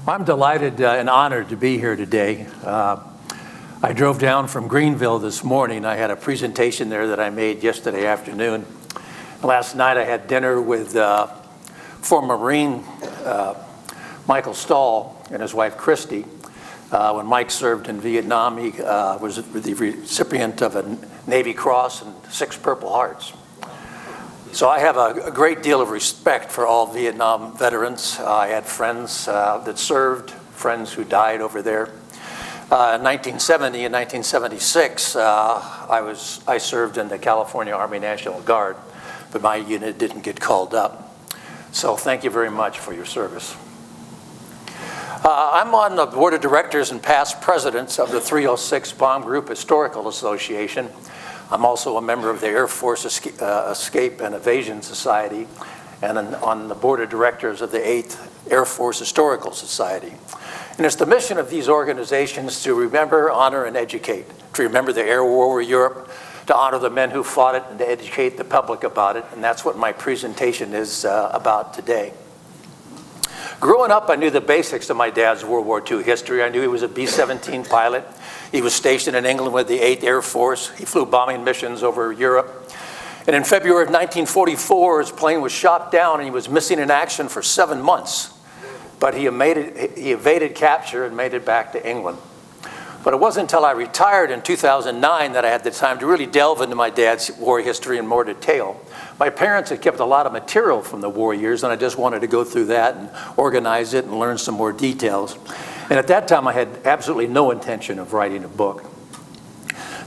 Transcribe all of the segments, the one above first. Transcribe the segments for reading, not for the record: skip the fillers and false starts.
I'm delighted and honored to be here today. I drove down from Greenville this morning. I had a presentation there that I made yesterday afternoon. Last night I had dinner with former Marine Michael Stahl and his wife Christy. When Mike served in Vietnam, he was the recipient of a Navy Cross and 6 Purple Hearts. So I have a great deal of respect for all Vietnam veterans. I had friends that served, friends who died over there. In 1970 and 1976, I served in the California Army National Guard, but my unit didn't get called up. So thank you very much for your service. I'm on the board of directors and past presidents of the 306 Bomb Group Historical Association. I'm also a member of the Air Force Escape and Evasion Society and on the board of directors of the 8th Air Force Historical Society. And it's the mission of these organizations to remember, honor, and educate, to remember the air war over Europe, to honor the men who fought it, and to educate the public about it. And that's what my presentation is about today. Growing up, I knew the basics of my dad's World War II history. I knew he was a B-17 pilot. He was stationed in England with the 8th Air Force. He flew bombing missions over Europe. And in February of 1944, his plane was shot down and he was missing in action for 7 months. But he evaded capture and made it back to England. But it wasn't until I retired in 2009 that I had the time to really delve into my dad's war history in more detail. My parents had kept a lot of material from the war years, and I just wanted to go through that and organize it and learn some more details. And at that time, I had absolutely no intention of writing a book.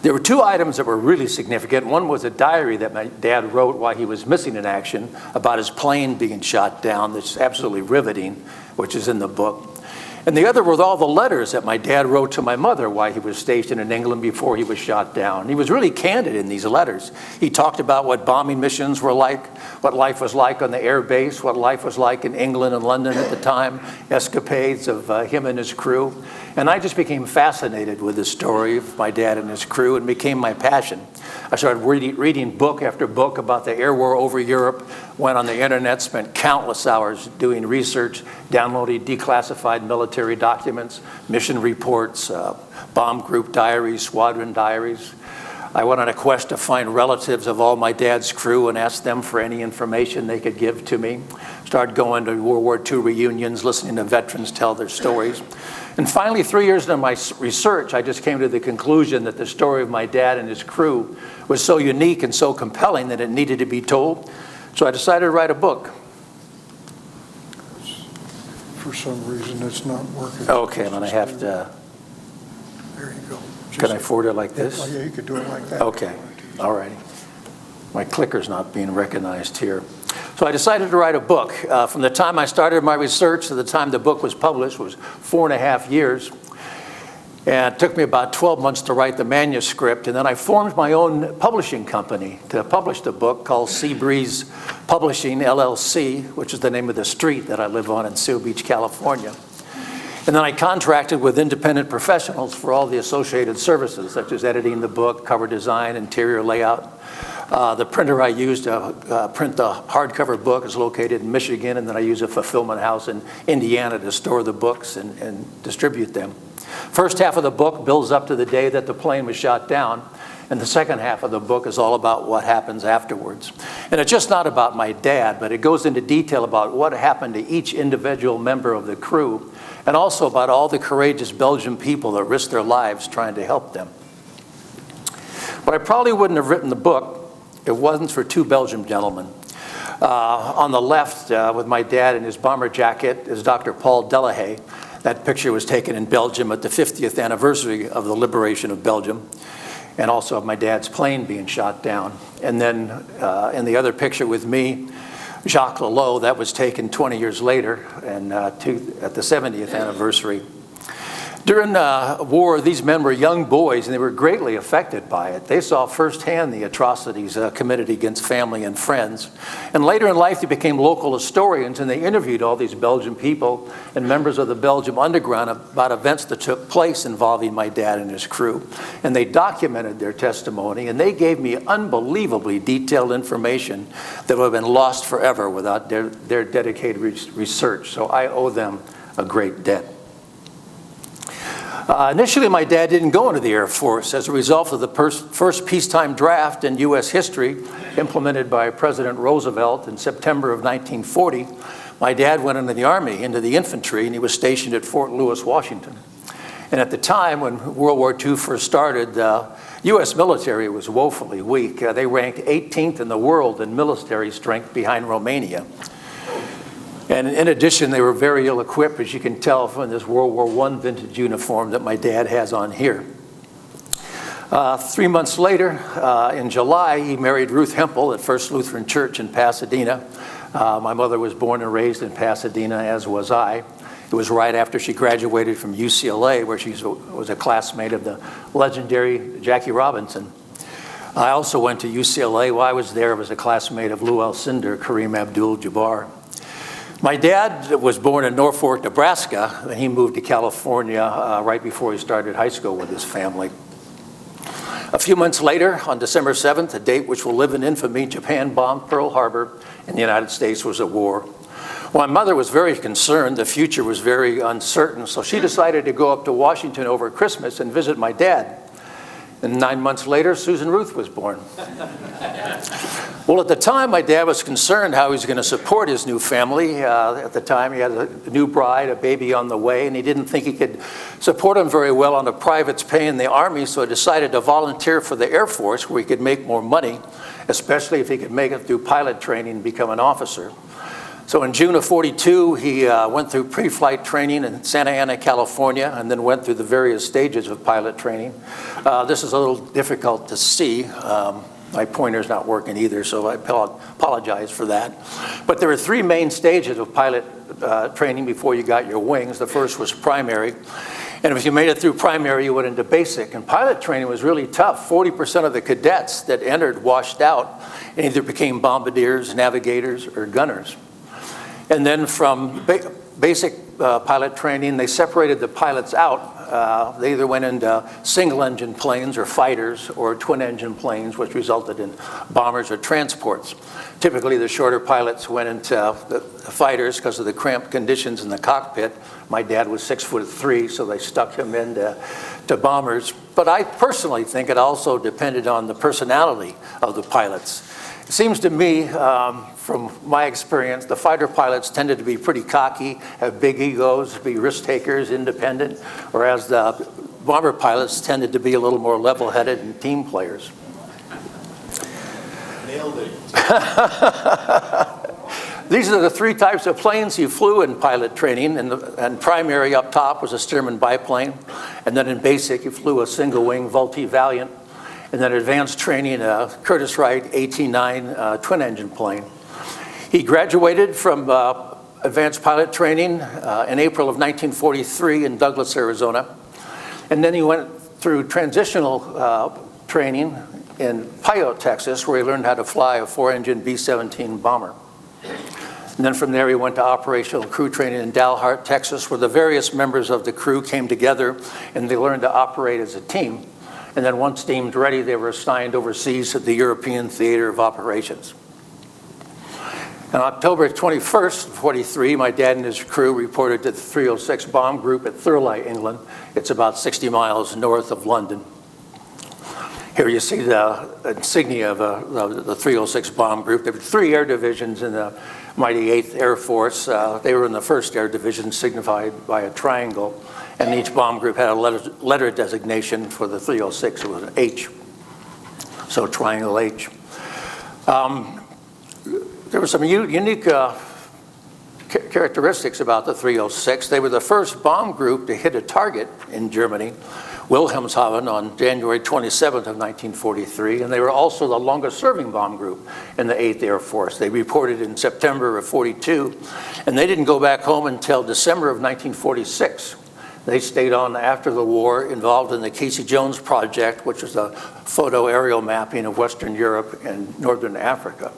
There were 2 items that were really significant. One was a diary that my dad wrote while he was missing in action about his plane being shot down. That's absolutely riveting, which is in the book. And the other were all the letters that my dad wrote to my mother while he was stationed in England before he was shot down. He was really candid in these letters. He talked about what bombing missions were like, what life was like on the air base, what life was like in England and London at the time, escapades of him and his crew. And I just became fascinated with the story of my dad and his crew and became my passion. I started reading book after book about the air war over Europe, went on the internet, spent countless hours doing research, downloading declassified military documents, mission reports, bomb group diaries, squadron diaries. I went on a quest to find relatives of all my dad's crew and asked them for any information they could give to me. Started going to World War II reunions, listening to veterans tell their stories. And finally, 3 years into my research, I just came to the conclusion that the story of my dad and his crew was so unique and so compelling that it needed to be told. So I decided to write a book. For some reason, it's not working. Okay, I'm going to have to... There you go. Can I forward it like this? Oh, yeah, you could do it like that. Okay, all righty. My clicker's not being recognized here. So I decided to write a book. From the time I started my research to the time the book was published was 4.5 years. And it took me about 12 months to write the manuscript. And then I formed my own publishing company to publish the book called Seabreeze Publishing, LLC, which is the name of the street that I live on in Seal Beach, California. And then I contracted with independent professionals for all the associated services, such as editing the book, cover design, interior layout. The printer I used to print the hardcover book is located in Michigan, and then I use a fulfillment house in Indiana to store the books and distribute them. First half of the book builds up to the day that the plane was shot down, and the second half of the book is all about what happens afterwards. And it's just not about my dad, but it goes into detail about what happened to each individual member of the crew, and also about all the courageous Belgian people that risked their lives trying to help them. But I probably wouldn't have written the book if it wasn't for 2 Belgian gentlemen. On the left, with my dad in his bomber jacket, is Dr. Paul Delahaye. That picture was taken in Belgium at the 50th anniversary of the liberation of Belgium, and also of my dad's plane being shot down. And then in the other picture with me, Jacques Lelot, that was taken 20 years later and at the 70th anniversary. During the war, these men were young boys and they were greatly affected by it. They saw firsthand the atrocities committed against family and friends. And later in life, they became local historians and they interviewed all these Belgian people and members of the Belgium underground about events that took place involving my dad and his crew. And they documented their testimony and they gave me unbelievably detailed information that would have been lost forever without their dedicated research. So I owe them a great debt. Initially, my dad didn't go into the Air Force as a result of the first peacetime draft in U.S. history implemented by President Roosevelt in September of 1940. My dad went into the Army, into the infantry, and he was stationed at Fort Lewis, Washington. And at the time when World War II first started, the U.S. military was woefully weak. They ranked 18th in the world in military strength behind Romania. And in addition, they were very ill-equipped, as you can tell from this World War I vintage uniform that my dad has on here. 3 months later, in July, he married Ruth Hempel at First Lutheran Church in Pasadena. My mother was born and raised in Pasadena, as was I. It was right after she graduated from UCLA, where she was a classmate of the legendary Jackie Robinson. I also went to UCLA. While I was there, I was a classmate of Lou Alcindor, Kareem Abdul-Jabbar. My dad was born in Norfolk, Nebraska, and he moved to California right before he started high school with his family. A few months later, on December 7th, a date which will live in infamy, Japan bombed Pearl Harbor, and the United States was at war. Well, my mother was very concerned. The future was very uncertain, so she decided to go up to Washington over Christmas and visit my dad. And 9 months later, Susan Ruth was born. Well, at the time, my dad was concerned how he was going to support his new family. At the time, he had a new bride, a baby on the way, and he didn't think he could support them very well on a private's pay in the Army, so he decided to volunteer for the Air Force where he could make more money, especially if he could make it through pilot training and become an officer. So in June of '42, he went through pre-flight training in Santa Ana, California, and then went through the various stages of pilot training. This is a little difficult to see. My pointer's not working either, so I apologize for that. But there were 3 main stages of pilot training before you got your wings. The first was primary. And if you made it through primary, you went into basic. And pilot training was really tough. 40% of the cadets that entered washed out and either became bombardiers, navigators, or gunners. And then from basic pilot training, they separated the pilots out. They either went into single-engine planes or fighters or twin-engine planes, which resulted in bombers or transports. Typically, the shorter pilots went into the fighters because of the cramped conditions in the cockpit. My dad was 6'3", so they stuck him into bombers. But I personally think it also depended on the personality of the pilots. It seems to me, from my experience, the fighter pilots tended to be pretty cocky, have big egos, be risk takers, independent, whereas the bomber pilots tended to be a little more level-headed and team players. Nailed it. These are the 3 types of planes he flew in pilot training, and primary up top was a Stearman biplane, and then in basic he flew a single-wing Vultee Valiant, and then advanced training a Curtiss-Wright AT-9 twin-engine plane. He graduated from advanced pilot training in April of 1943 in Douglas, Arizona. And then he went through transitional training in Pio, Texas, where he learned how to fly a 4-engine B-17 bomber. And then from there, he went to operational crew training in Dalhart, Texas, where the various members of the crew came together and they learned to operate as a team. And then once deemed ready, they were assigned overseas to the European Theater of Operations. On October 21st, 1943, my dad and his crew reported to the 306 Bomb Group at Thurleigh, England. It's about 60 miles north of London. Here you see the insignia of the 306 Bomb Group. There were 3 air divisions in the mighty 8th Air Force. They were in the 1st Air Division, signified by a triangle. And each bomb group had a letter designation. For the 306, it was an H, so triangle H. There were some unique characteristics about the 306. They were the first bomb group to hit a target in Germany, Wilhelmshaven, on January 27th of 1943, and they were also the longest-serving bomb group in the 8th Air Force. They reported in September of '42, and they didn't go back home until December of 1946. They stayed on after the war, involved in the Casey Jones Project, which was a photo aerial mapping of Western Europe and Northern Africa.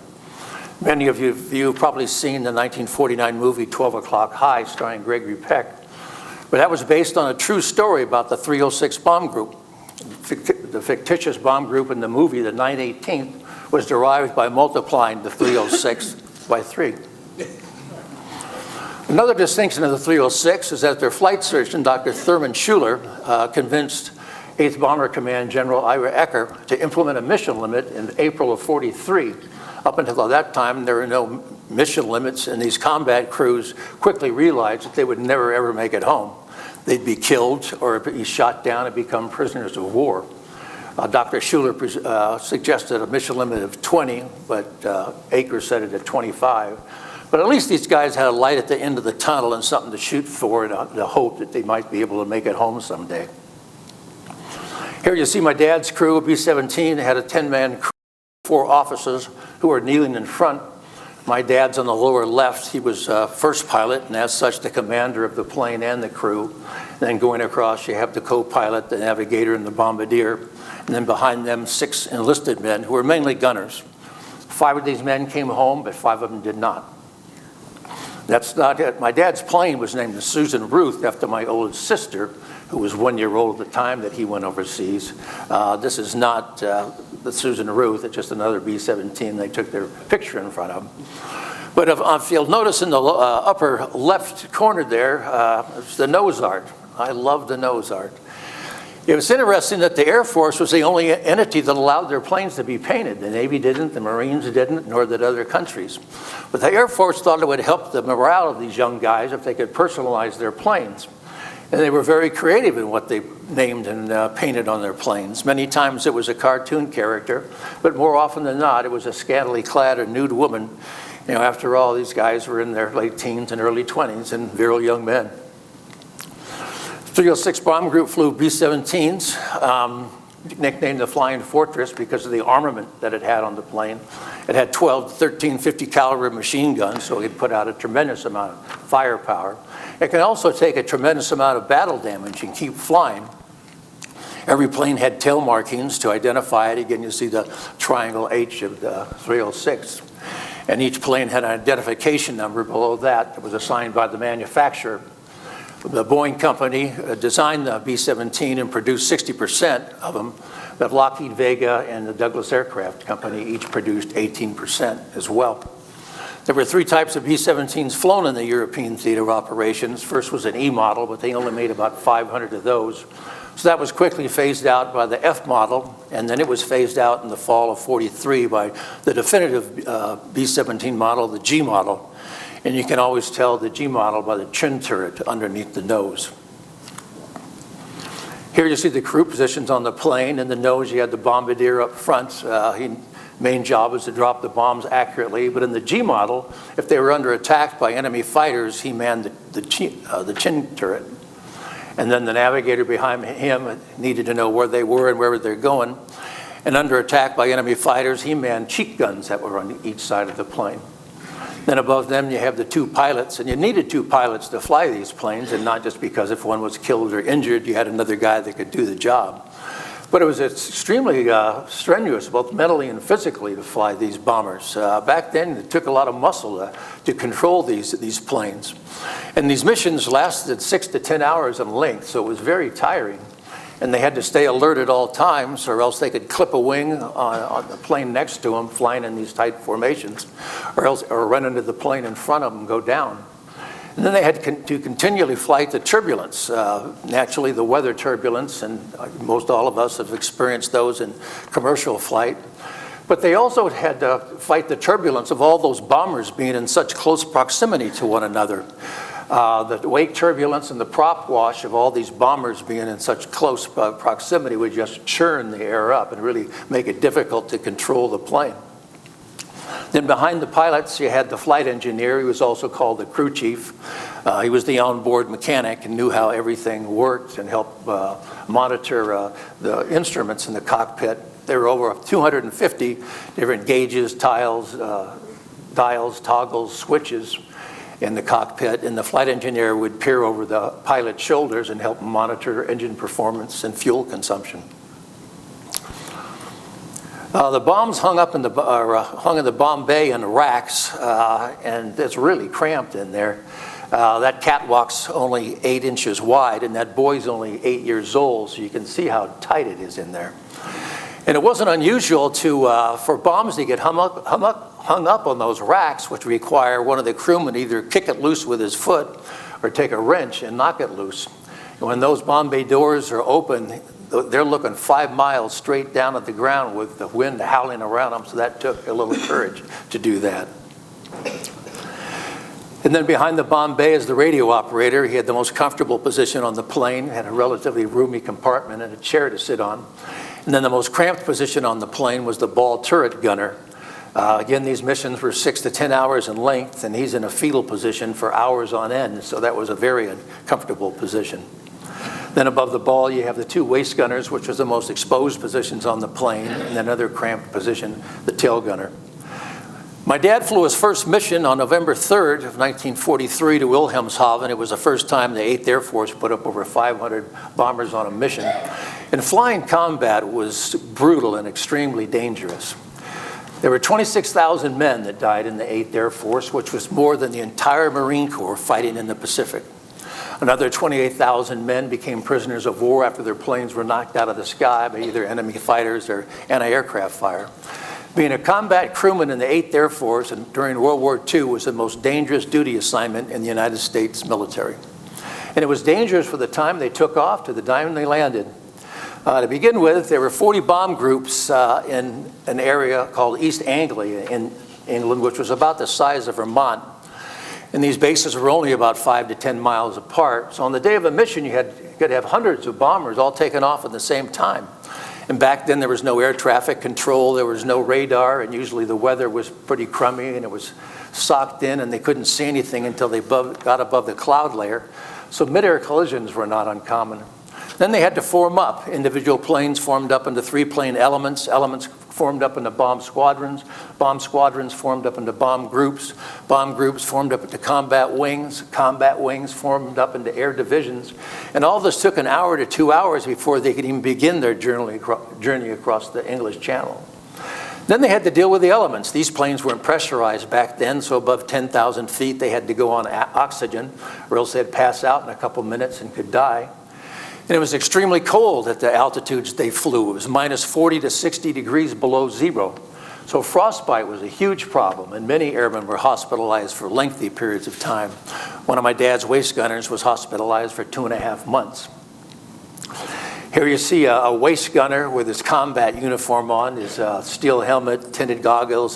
Many of you have probably seen the 1949 movie 12 O'Clock High, starring Gregory Peck. But that was based on a true story about the 306 bomb group. The fictitious bomb group in the movie, the 918th, was derived by multiplying the 306 by 3. Another distinction of the 306 is that their flight surgeon, Dr. Thurman Schuler, convinced 8th Bomber Command General Ira Ecker to implement a mission limit in April of '43. Up until that time, there were no mission limits, and these combat crews quickly realized that they would never, ever make it home. They'd be killed or be shot down and become prisoners of war. Dr. Schuler suggested a mission limit of 20, but Ecker set it at 25. But at least these guys had a light at the end of the tunnel and something to shoot for, and the hope that they might be able to make it home someday. Here you see my dad's crew, B-17, had a 10-man crew, 4 officers who were kneeling in front. My dad's on the lower left. He was first pilot, and as such, the commander of the plane and the crew. And then going across, you have the co-pilot, the navigator, and the bombardier. And then behind them, 6 enlisted men who were mainly gunners. 5 of these men came home, but 5 of them did not. That's not it. My dad's plane was named Susan Ruth after my oldest sister, who was 1 year old at the time that he went overseas. This is not the Susan Ruth, it's just another B-17 they took their picture in front of. But if you'll notice in the upper left corner there, it's the nose art. I love the nose art. It was interesting that the Air Force was the only entity that allowed their planes to be painted. The Navy didn't, the Marines didn't, nor did other countries. But the Air Force thought it would help the morale of these young guys if they could personalize their planes. And they were very creative in what they named and painted on their planes. Many times it was a cartoon character, but more often than not, it was a scantily clad or nude woman. You know, after all, these guys were in their late teens and early 20s and virile young men. 306 Bomb Group flew B-17s, nicknamed the Flying Fortress because of the armament that it had on the plane. It had 12 13 50 caliber machine guns, so it could put out a tremendous amount of firepower. It can also take a tremendous amount of battle damage and keep flying. Every plane had tail markings to identify it. Again, you see the triangle H of the 306. And each plane had an identification number below that was assigned by the manufacturer. The Boeing company designed the B-17 and produced 60% of them, but Lockheed Vega and the Douglas Aircraft Company each produced 18% as well. There were 3 types of B-17s flown in the European theater of operations. First was an E model, but they only made about 500 of those. So that was quickly phased out by the F model, and then it was phased out in the fall of '43 by the definitive B-17 model, the G model. And you can always tell the G model by the chin turret underneath the nose. Here you see the crew positions on the plane. In the nose, you had the bombardier up front. His main job was to drop the bombs accurately. But in the G model, if they were under attack by enemy fighters, he manned the chin turret. And then the navigator behind him needed to know where they were and where they're going. And under attack by enemy fighters, he manned cheek guns that were on each side of the plane. Then above them, you have the 2 pilots, and you needed 2 pilots to fly these planes, and not just because if one was killed or injured, you had another guy that could do the job. But it was extremely strenuous, both mentally and physically, to fly these bombers. Back then, it took a lot of muscle to control these planes. And these missions lasted 6 to 10 hours in length, so it was very tiring. And they had to stay alert at all times, or else they could clip a wing on the plane next to them, flying in these tight formations, or run into the plane in front of them and go down. And then they had to continually fight the turbulence, naturally the weather turbulence, and most all of us have experienced those in commercial flight. But they also had to fight the turbulence of all those bombers being in such close proximity to one another. The wake turbulence and the prop wash of all these bombers being in such close proximity would just churn the air up and really make it difficult to control the plane. Then behind the pilots, you had the flight engineer. He was also called the crew chief. He was the onboard mechanic and knew how everything worked and helped monitor the instruments in the cockpit. There were over 250 different gauges, dials, toggles, switches in the cockpit, and the flight engineer would peer over the pilot's shoulders and help monitor engine performance and fuel consumption. The bombs hung in the bomb bay in racks, and it's really cramped in there. That catwalk's only 8 inches wide, and that boy's only 8 years old, so you can see how tight it is in there. And it wasn't unusual for bombs to get hung hung up on those racks, which require one of the crewmen either kick it loose with his foot or take a wrench and knock it loose. And when those bomb bay doors are open, they're looking 5 miles straight down at the ground with the wind howling around them, so that took a little courage to do that. And then behind the bomb bay is the radio operator. He had the most comfortable position on the plane, had a relatively roomy compartment and a chair to sit on. And then the most cramped position on the plane was the ball turret gunner. Again, these missions were 6 to 10 hours in length, and he's in a fetal position for hours on end, so that was a very uncomfortable position. Then above the ball, you have the 2 waist gunners, which was the most exposed positions on the plane, and another cramped position, the tail gunner. My dad flew his first mission on November 3rd of 1943 to Wilhelmshaven. It was the first time the 8th Air Force put up over 500 bombers on a mission. And flying combat was brutal and extremely dangerous. There were 26,000 men that died in the 8th Air Force, which was more than the entire Marine Corps fighting in the Pacific. Another 28,000 men became prisoners of war after their planes were knocked out of the sky by either enemy fighters or anti-aircraft fire. Being a combat crewman in the 8th Air Force and during World War II was the most dangerous duty assignment in the United States military. And it was dangerous from the time they took off to the time they landed. To begin with, there were 40 bomb groups in an area called East Anglia in England, which was about the size of Vermont. And these bases were only about 5 to 10 miles apart. So on the day of a mission, you could have hundreds of bombers all taken off at the same time. And back then, there was no air traffic control, there was no radar, and usually the weather was pretty crummy, and it was socked in, and they couldn't see anything until they got above the cloud layer. So mid-air collisions were not uncommon. Then they had to form up. Individual planes formed up into 3-plane elements. Elements formed up into bomb squadrons. Bomb squadrons formed up into bomb groups. Bomb groups formed up into combat wings. Combat wings formed up into air divisions. And all this took an hour to 2 hours before they could even begin their journey across the English Channel. Then they had to deal with the elements. These planes weren't pressurized back then, so above 10,000 feet they had to go on oxygen, or else they'd pass out in a couple minutes and could die. And it was extremely cold at the altitudes they flew. It was minus 40 to 60 degrees below zero. So frostbite was a huge problem, and many airmen were hospitalized for lengthy periods of time. One of my dad's waist gunners was hospitalized for 2.5 months. Here you see a waist gunner with his combat uniform on, his steel helmet, tinted goggles,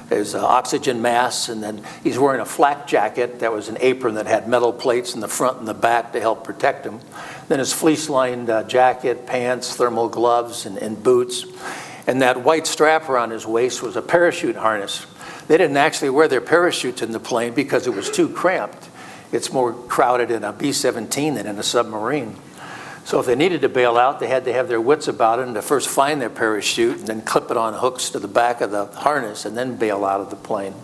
his oxygen mask, and then he's wearing a flak jacket that was an apron that had metal plates in the front and the back to help protect him. Then his fleece-lined jacket, pants, thermal gloves, and boots. And that white strap around his waist was a parachute harness. They didn't actually wear their parachutes in the plane because it was too cramped. It's more crowded in a B-17 than in a submarine. So if they needed to bail out, they had to have their wits about them to first find their parachute and then clip it on hooks to the back of the harness and then bail out of the plane.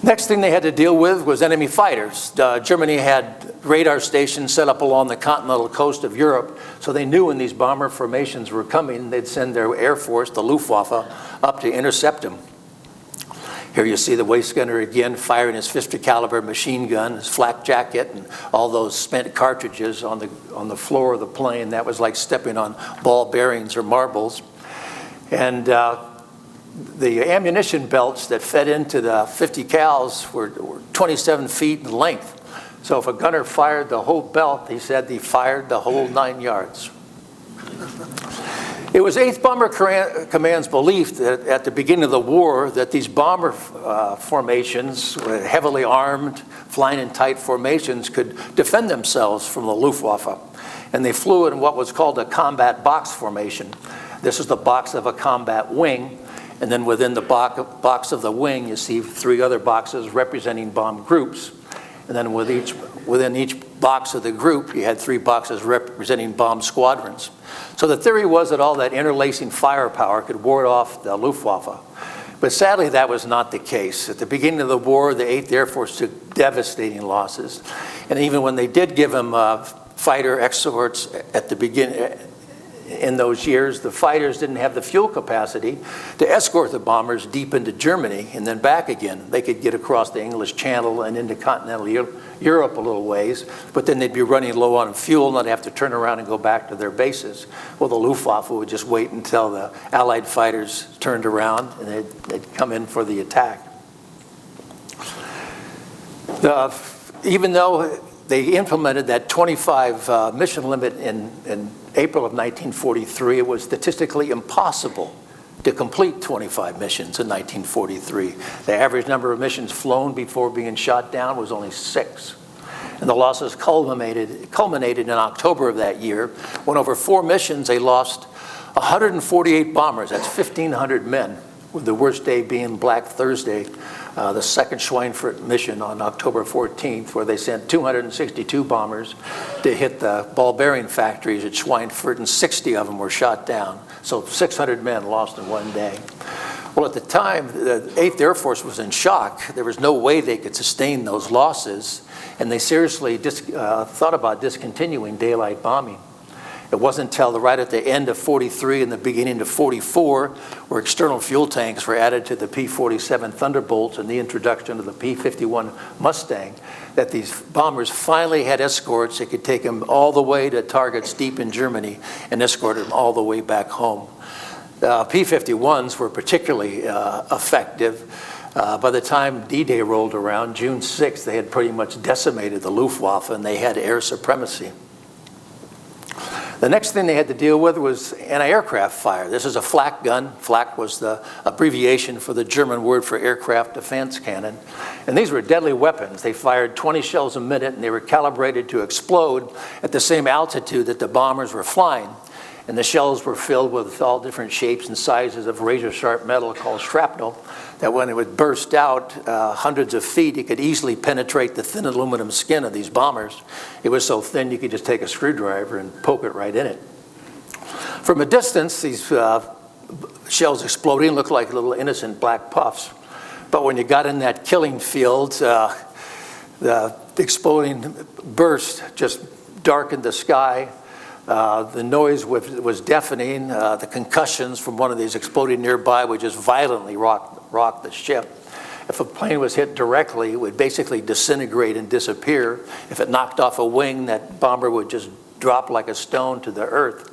Next thing they had to deal with was enemy fighters. Germany had radar stations set up along the continental coast of Europe, so they knew when these bomber formations were coming, they'd send their air force, the Luftwaffe, up to intercept them. Here you see the waist gunner again firing his 50 caliber machine gun, his flak jacket, and all those spent cartridges on the floor of the plane. That was like stepping on ball bearings or marbles. And the ammunition belts that fed into the 50 cals were 27 feet in length. So if a gunner fired the whole belt, he said he fired the whole 9 yards. It was 8th Bomber Command's belief that at the beginning of the war that these bomber formations, heavily armed, flying in tight formations, could defend themselves from the Luftwaffe. And they flew in what was called a combat box formation. This is the box of a combat wing. And then within the box of the wing, you see 3 other boxes representing bomb groups. And then within each box of the group, you had 3 boxes representing bomb squadrons. So the theory was that all that interlacing firepower could ward off the Luftwaffe. But sadly, that was not the case. At the beginning of the war, the 8th Air Force took devastating losses. And even when they did give them fighter escorts at the beginning, in those years, the fighters didn't have the fuel capacity to escort the bombers deep into Germany and then back again. They could get across the English Channel and into continental Europe a little ways, but then they'd be running low on fuel and they'd have to turn around and go back to their bases. Well, the Luftwaffe would just wait until the Allied fighters turned around and they'd come in for the attack. Even though they implemented that 25 mission limit in April of 1943, it was statistically impossible to complete 25 missions in 1943. The average number of missions flown before being shot down was only 6. And the losses culminated in October of that year, when over 4 missions they lost 148 bombers. That's 1,500 men, with the worst day being Black Thursday, the second Schweinfurt mission on October 14th, where they sent 262 bombers to hit the ball bearing factories at Schweinfurt, and 60 of them were shot down. So 600 men lost in one day. Well, at the time, the 8th Air Force was in shock. There was no way they could sustain those losses, and they seriously thought about discontinuing daylight bombing. It wasn't until right at the end of 43 and the beginning of 44 where external fuel tanks were added to the P-47 Thunderbolts and the introduction of the P-51 Mustang that these bombers finally had escorts that could take them all the way to targets deep in Germany and escort them all the way back home. The P-51s were particularly effective. By the time D-Day rolled around, June 6th, they had pretty much decimated the Luftwaffe and they had air supremacy. The next thing they had to deal with was anti-aircraft fire. This is a flak gun. Flak was the abbreviation for the German word for aircraft defense cannon. And these were deadly weapons. They fired 20 shells a minute, and they were calibrated to explode at the same altitude that the bombers were flying. And the shells were filled with all different shapes and sizes of razor-sharp metal called shrapnel, that when it would burst out hundreds of feet, it could easily penetrate the thin aluminum skin of these bombers. It was so thin you could just take a screwdriver and poke it right in it. From a distance, these shells exploding looked like little innocent black puffs. But when you got in that killing field, the exploding burst just darkened the sky. The noise was deafening. The concussions from one of these exploding nearby would just violently rock the ship. If a plane was hit directly, it would basically disintegrate and disappear. If it knocked off a wing, that bomber would just drop like a stone to the earth.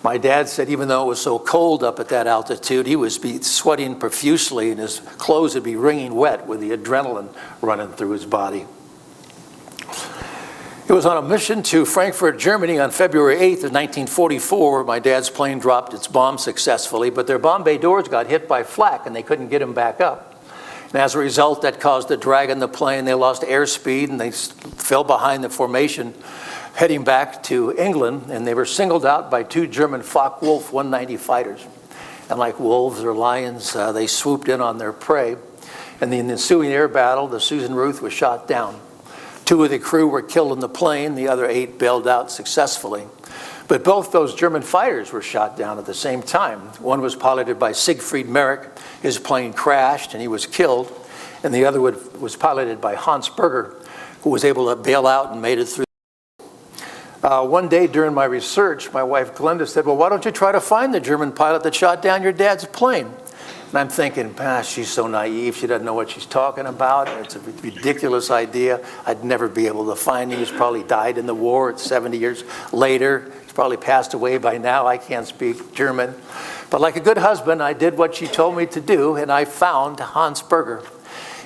My dad said even though it was so cold up at that altitude, he would be sweating profusely and his clothes would be wringing wet with the adrenaline running through his body. It was on a mission to Frankfurt, Germany on February 8th of 1944 where my dad's plane dropped its bomb successfully, but their bomb bay doors got hit by flak and they couldn't get them back up. And as a result, that caused a drag on the plane. They lost airspeed and they fell behind the formation heading back to England, and they were singled out by 2 German Focke-Wulf 190 fighters. And like wolves or lions, they swooped in on their prey. In the ensuing air battle, the Susan Ruth was shot down. 2 of the crew were killed in the plane. The other 8 bailed out successfully. But both those German fighters were shot down at the same time. One was piloted by Siegfried Merrick. His plane crashed and he was killed. And the other was piloted by Hans Berger, who was able to bail out and made it through. One day during my research, my wife Glenda said, well, why don't you try to find the German pilot that shot down your dad's plane? And I'm thinking, she's so naive. She doesn't know what she's talking about. It's a ridiculous idea. I'd never be able to find him. He's probably died in the war. It's 70 years later. He's probably passed away by now. I can't speak German. But like a good husband, I did what she told me to do, and I found Hans Berger.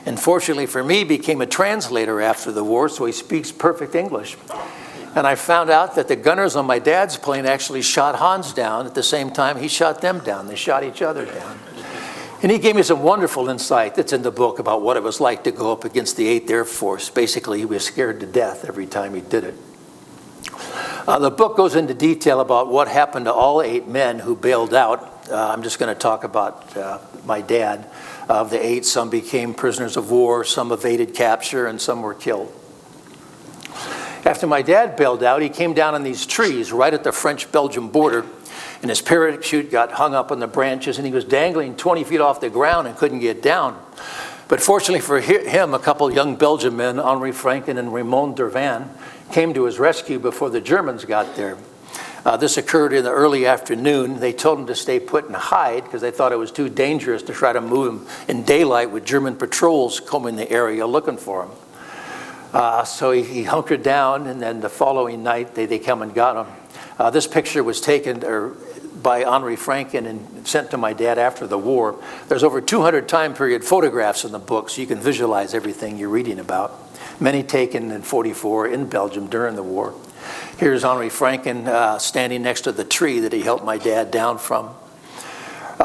And fortunately for me, became a translator after the war, so he speaks perfect English. And I found out that the gunners on my dad's plane actually shot Hans down at the same time he shot them down. They shot each other down. And he gave me some wonderful insight that's in the book about what it was like to go up against the 8th Air Force. Basically, he was scared to death every time he did it. The book goes into detail about what happened to all 8 men who bailed out. I'm just going to talk about my dad. Of the 8, some became prisoners of war, some evaded capture, and some were killed. After my dad bailed out, he came down on these trees right at the French-Belgium border, and his parachute got hung up on the branches, and he was dangling 20 feet off the ground and couldn't get down. But fortunately for him, a couple young Belgian men, Henri Franken and Raymond Dervan, came to his rescue before the Germans got there. This occurred in the early afternoon. They told him to stay put and hide because they thought it was too dangerous to try to move him in daylight with German patrols combing the area looking for him. So he hunkered down, and then the following night they come and got him. This picture was taken by Henri Franken and sent to my dad after the war. There's over 200 time period photographs in the book, so you can visualize everything you're reading about. Many taken in �44 in Belgium during the war. Here's Henri Franken standing next to the tree that he helped my dad down from.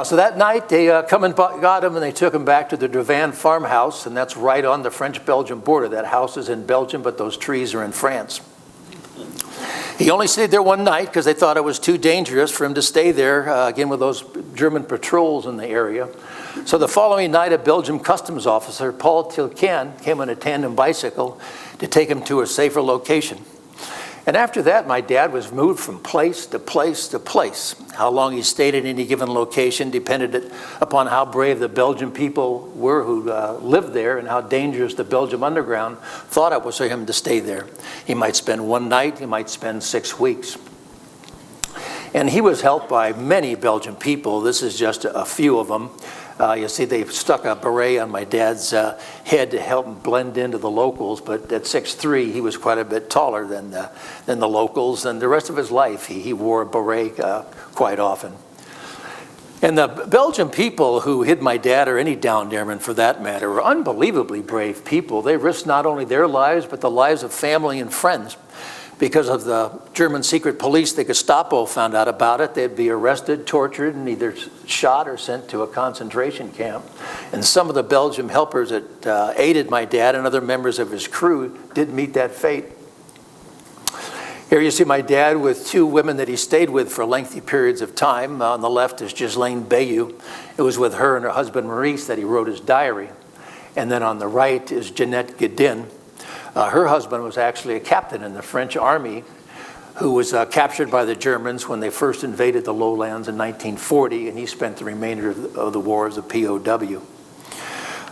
So that night they come and got him, and they took him back to the Devan farmhouse, and that's right on the French-Belgian border. That house is in Belgium, but those trees are in France. He only stayed there one night because they thought it was too dangerous for him to stay there, again with those German patrols in the area. So the following night, a Belgian customs officer, Paul Tilken, came on a tandem bicycle to take him to a safer location. And after that, my dad was moved from place to place to place. How long he stayed at any given location depended upon how brave the Belgian people were who lived there and how dangerous the Belgium underground thought it was for him to stay there. He might spend one night, he might spend 6 weeks. And he was helped by many Belgian people. This is just a few of them. You see, they stuck a beret on my dad's head to help him blend into the locals, but at 6'3", he was quite a bit taller than the locals, and the rest of his life he wore a beret quite often. And the Belgian people who hid my dad, or any downed airman for that matter, were unbelievably brave people. They risked not only their lives, but the lives of family and friends. Because of the German secret police, the Gestapo found out about it, they'd be arrested, tortured, and either shot or sent to a concentration camp. And some of the Belgian helpers that aided my dad and other members of his crew did meet that fate. Here you see my dad with 2 women that he stayed with for lengthy periods of time. On the left is Ghislaine Bayou. It was with her and her husband Maurice that he wrote his diary. And then on the right is Jeanette Guedin. Her husband was actually a captain in the French army who was captured by the Germans when they first invaded the lowlands in 1940, and he spent the remainder of the war as a POW.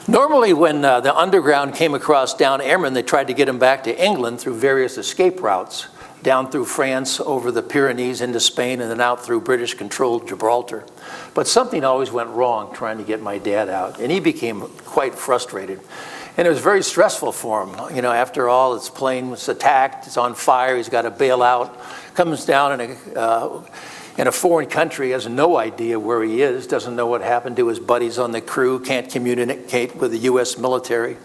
Normally when the underground came across downed airmen, they tried to get them back to England through various escape routes, down through France, over the Pyrenees into Spain, and then out through British-controlled Gibraltar. But something always went wrong trying to get my dad out, and he became quite frustrated. And it was very stressful for him. You know, after all, his plane was attacked, it's on fire, he's got to bail out, comes down in a foreign country, has no idea where he is, doesn't know what happened to his buddies on the crew, can't communicate with the U.S. military.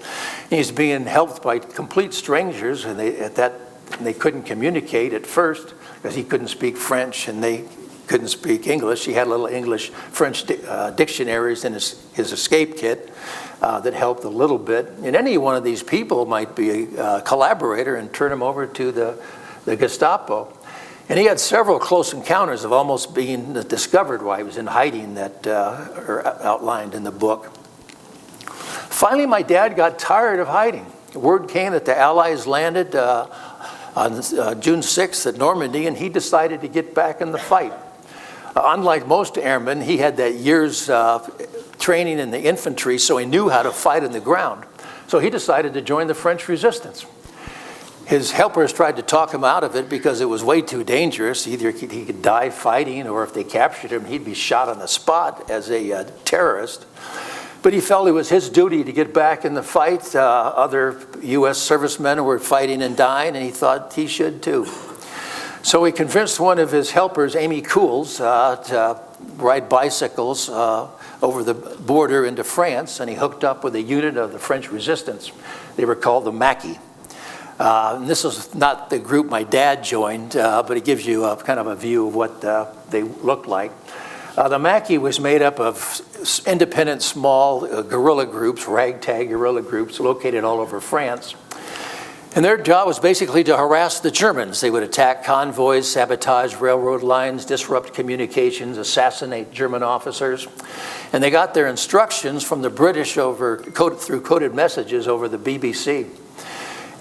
He's being helped by complete strangers, and they couldn't communicate at first because he couldn't speak French and they couldn't speak English. He had little English-French dictionaries in his escape kit that helped a little bit. And any one of these people might be a collaborator and turn him over to the Gestapo. And he had several close encounters of almost being discovered while he was in hiding that are outlined in the book. Finally, my dad got tired of hiding. Word came that the Allies landed on June 6th at Normandy, and he decided to get back in the fight. Unlike most airmen, he had that year's training in the infantry, so he knew how to fight on the ground. So he decided to join the French resistance. His helpers tried to talk him out of it because it was way too dangerous. Either he could die fighting, or if they captured him, he'd be shot on the spot as a terrorist. But he felt it was his duty to get back in the fight. Other U.S. servicemen were fighting and dying, and he thought he should too. So he convinced one of his helpers, Amy Cools, to ride bicycles over the border into France, and he hooked up with a unit of the French resistance. They were called the Maquis. And this was not the group my dad joined, but it gives you kind of a view of what they looked like. The Maquis was made up of independent small guerrilla groups, ragtag guerrilla groups located all over France. And their job was basically to harass the Germans. They would attack convoys, sabotage railroad lines, disrupt communications, assassinate German officers. And they got their instructions from the British through coded messages over the BBC.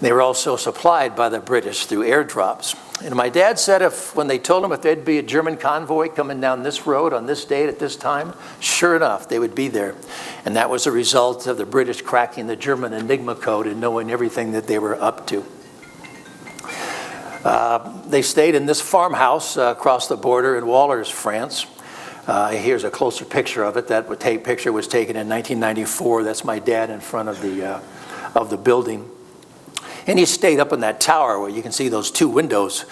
They were also supplied by the British through airdrops. And my dad said when they told him if there'd be a German convoy coming down this road on this date at this time, sure enough, they would be there. And that was a result of the British cracking the German Enigma code and knowing everything that they were up to. They stayed in this farmhouse across the border in Wallers, France. Here's a closer picture of it. That picture was taken in 1994. That's my dad in front of the building. And he stayed up in that tower where you can see those two windows.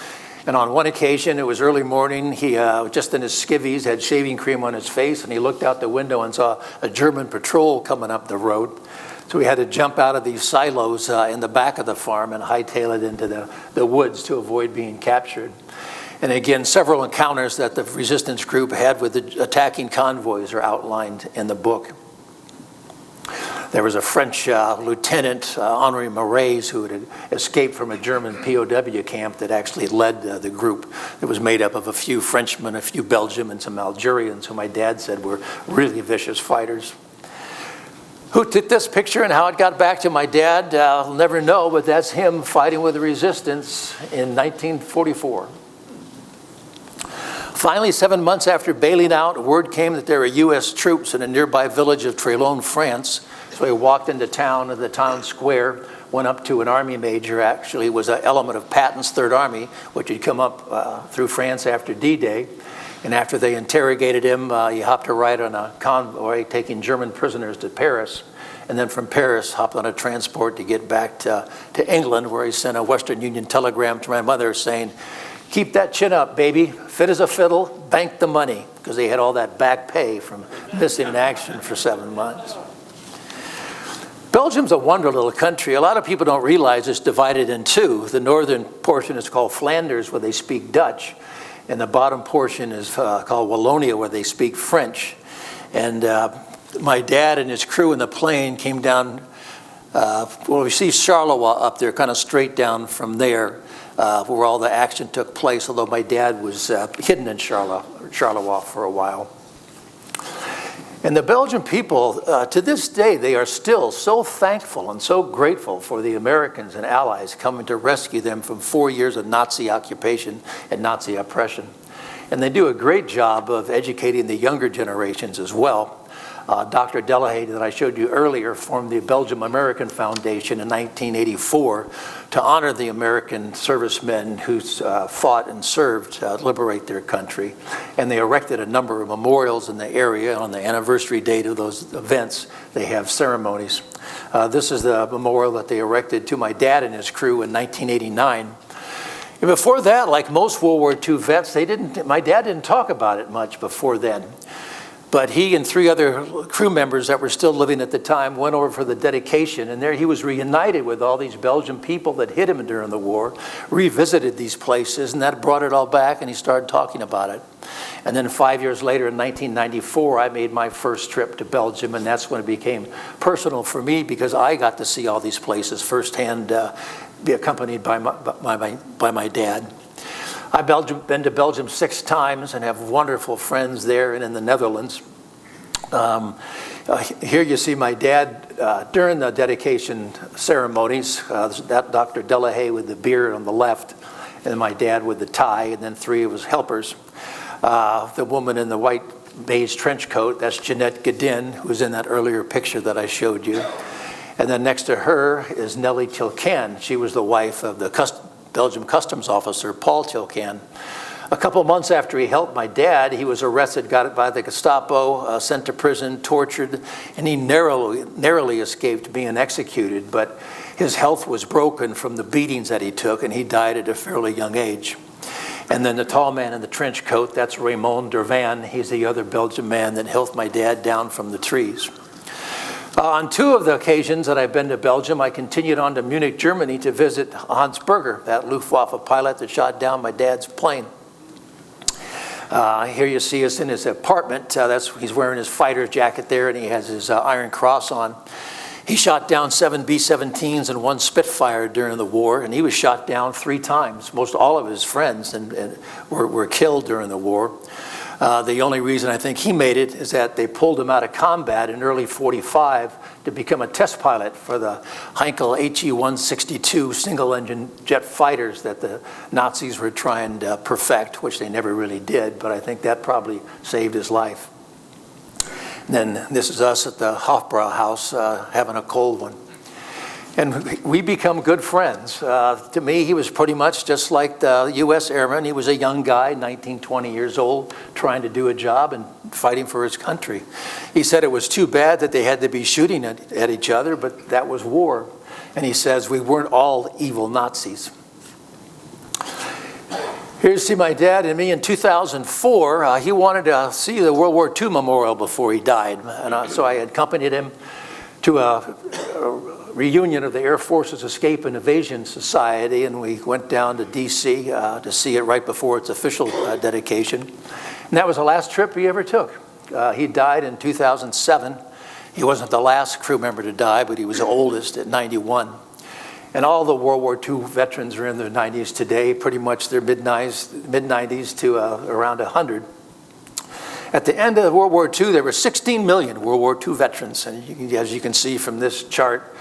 And on one occasion, it was early morning, he just in his skivvies, had shaving cream on his face, and he looked out the window and saw a German patrol coming up the road. So we had to jump out of these silos in the back of the farm and hightail it into the woods to avoid being captured. And again, several encounters that the resistance group had with the attacking convoys are outlined in the book. There was a French lieutenant, Henri Moraes, who had escaped from a German POW camp that actually led the group. It was made up of a few Frenchmen, a few Belgians, and some Algerians, who my dad said were really vicious fighters. Who took this picture and how it got back to my dad, I'll never know, but that's him fighting with the resistance in 1944. Finally, 7 months after bailing out, word came that there were U.S. troops in a nearby village of Trélon, France. So he walked into town, the town square, went up to an army major. Actually, it was an element of Patton's Third Army, which had come up through France after D-Day. And after they interrogated him, he hopped a ride on a convoy taking German prisoners to Paris. And then from Paris, hopped on a transport to get back to England, where he sent a Western Union telegram to my mother saying, "Keep that chin up, baby. Fit as a fiddle, bank the money," because they had all that back pay from missing in action for 7 months. Belgium's a wonder little country. A lot of people don't realize it's divided in two. The northern portion is called Flanders, where they speak Dutch, and the bottom portion is called Wallonia, where they speak French. And my dad and his crew in the plane came down, we see Charleroi up there, kind of straight down from there, where all the action took place, although my dad was hidden in Charleroi for a while. And the Belgian people, to this day, they are still so thankful and so grateful for the Americans and allies coming to rescue them from 4 years of Nazi occupation and Nazi oppression. And they do a great job of educating the younger generations as well. Dr. Delahaye, that I showed you earlier, formed the Belgium-American Foundation in 1984 to honor the American servicemen who fought and served to liberate their country. And they erected a number of memorials in the area. On the anniversary date of those events, they have ceremonies. This is the memorial that they erected to my dad and his crew in 1989. And before that, like most World War II vets, my dad didn't talk about it much before then. But he and 3 other crew members that were still living at the time went over for the dedication, and there he was reunited with all these Belgian people that hit him during the war, revisited these places, and that brought it all back, and he started talking about it. And then 5 years later, in 1994, I made my first trip to Belgium, and that's when it became personal for me, because I got to see all these places firsthand, be accompanied by my dad. I've been to Belgium 6 times and have wonderful friends there and in the Netherlands. Here you see my dad during the dedication ceremonies. That Dr. Delahaye with the beard on the left, and my dad with the tie, and then 3 of his helpers. The woman in the white beige trench coat, that's Jeanette Godin, who was in that earlier picture that I showed you. And then next to her is Nellie Tilcan. She was the wife of the Belgium customs officer, Paul Tilcan. A couple months after he helped my dad, he was arrested, got by the Gestapo, sent to prison, tortured, and he narrowly escaped being executed, but his health was broken from the beatings that he took, and he died at a fairly young age. And then the tall man in the trench coat, that's Raymond Dervan. He's the other Belgian man that helped my dad down from the trees. On 2 of the occasions that I've been to Belgium, I continued on to Munich, Germany to visit Hans Berger, that Luftwaffe pilot that shot down my dad's plane. Here you see us in his apartment. He's wearing his fighter jacket there, and he has his Iron Cross on. He shot down 7 B-17s and 1 Spitfire during the war, and he was shot down 3 times. Most all of his friends were killed during the war. The only reason I think he made it is that they pulled him out of combat in early '45 to become a test pilot for the Heinkel HE-162 single-engine jet fighters that the Nazis were trying to perfect, which they never really did, but I think that probably saved his life. And then this is us at the Hofbrauhaus having a cold one. And we become good friends. To me, he was pretty much just like the U.S. Airman. He was a young guy, 19, 20 years old, trying to do a job and fighting for his country. He said it was too bad that they had to be shooting at each other, but that was war. And he says we weren't all evil Nazis. Here to see my dad and me in 2004. He wanted to see the World War II memorial before he died. And so I accompanied him to a reunion of the Air Force's Escape and Evasion Society, and we went down to D.C. To see it right before its official dedication. And that was the last trip he ever took. He died in 2007. He wasn't the last crew member to die, but he was the oldest at 91. And all the World War II veterans are in their 90s today, pretty much their mid-90s to around 100. At the end of World War II, there were 16 million World War II veterans. And as you can see from this chart,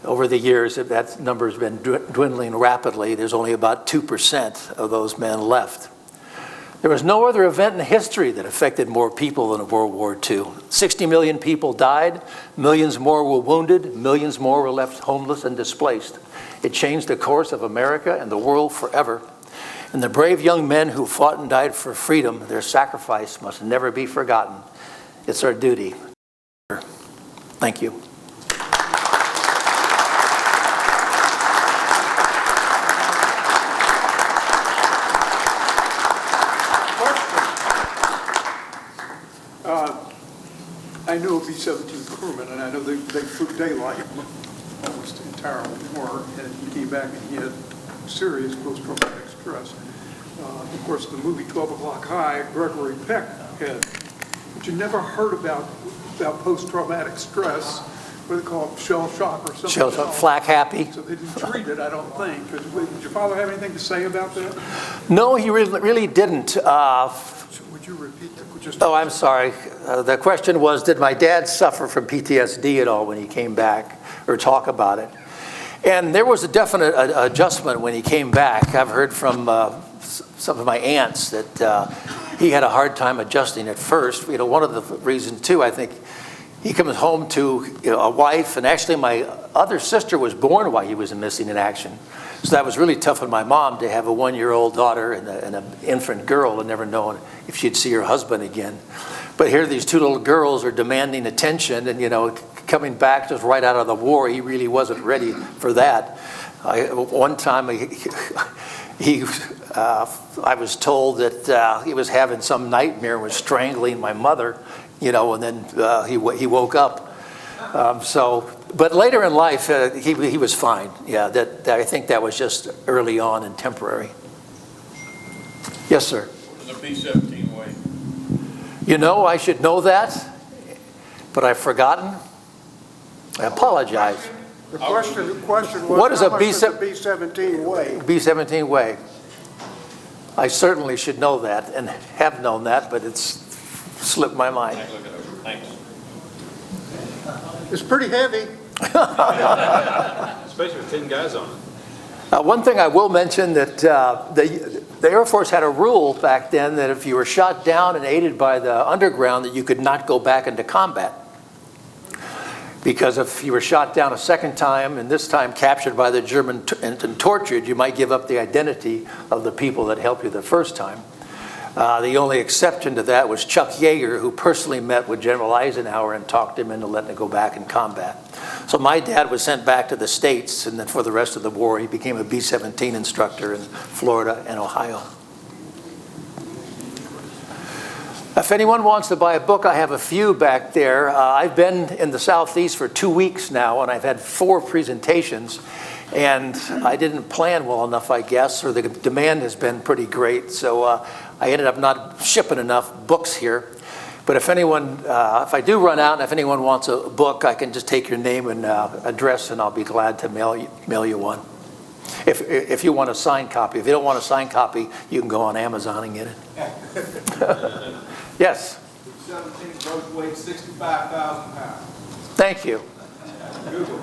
over the years, that number has been dwindling rapidly. There's only about 2% of those men left. There was no other event in history that affected more people than World War II. 60 million people died, millions more were wounded, millions more were left homeless and displaced. It changed the course of America and the world forever. And the brave young men who fought and died for freedom, their sacrifice must never be forgotten. It's our duty. Thank you. I know a B-17 crewman, and I know they flew daylight almost the entire war, and he came back and he had serious post-traumatic stress. Of course, the movie 12 O'Clock High, Gregory Peck had, but you never heard about post-traumatic stress, what do they call it, shell shock or something. Shell shock, flak happy. So they didn't treat it, I don't think. Did your father have anything to say about that? No, he really didn't. Would you repeat the question? Oh, I'm sorry. The question was, did my dad suffer from PTSD at all when he came back, or talk about it? And there was a definite adjustment when he came back. I've heard from some of my aunts that he had a hard time adjusting at first. You know, one of the reasons too, I think, he comes home to a wife, and actually my other sister was born while he was missing in action. So that was really tough on my mom to have a 1-year-old daughter and an infant girl and never knowing if she'd see her husband again. But here these two little girls are demanding attention, and coming back just right out of the war, he really wasn't ready for that. One time I was told that he was having some nightmare and was strangling my mother, and then he woke up. But later in life, he was fine. Yeah, I think that was just early on and temporary. Yes, sir. What was a B-17 weigh? I should know that, but I've forgotten. I apologize. The question was, what is how a much does a B-17 weigh? B-17 weigh? I certainly should know that and have known that, but it's slipped my mind. Look it over. Thanks. It's pretty heavy. Especially with 10 guys on it. One thing I will mention that the Air Force had a rule back then that if you were shot down and aided by the underground, that you could not go back into combat. Because if you were shot down a second time, and this time captured by the German and tortured, you might give up the identity of the people that helped you the first time. The only exception to that was Chuck Yeager, who personally met with General Eisenhower and talked him into letting him go back in combat. So my dad was sent back to the States, and then for the rest of the war, he became a B-17 instructor in Florida and Ohio. If anyone wants to buy a book, I have a few back there. I've been in the Southeast for 2 weeks now, and I've had 4 presentations. And I didn't plan well enough, I guess, or the demand has been pretty great. So I ended up not shipping enough books here. But if anyone, if I do run out, and if anyone wants a book, I can just take your name and address, and I'll be glad to mail you one. If you want a signed copy. If you don't want a signed copy, you can go on Amazon and get it. Yes? 17 both weighed 65,000 pounds. Thank you. Google.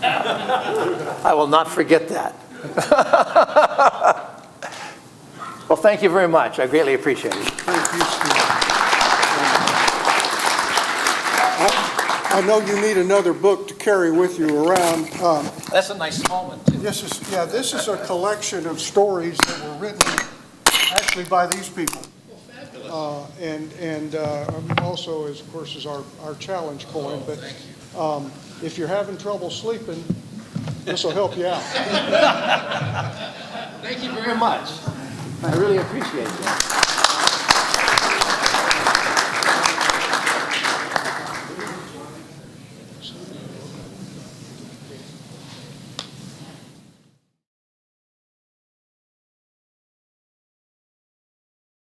I will not forget that. Well, thank you very much. I greatly appreciate it. Thank you, Steve. I know you need another book to carry with you around. That's a nice small one, too. This is a collection of stories that were written actually by these people. And also, of course, is our challenge coin. But if you're having trouble sleeping, this will help you out. Thank you very much. I really appreciate that.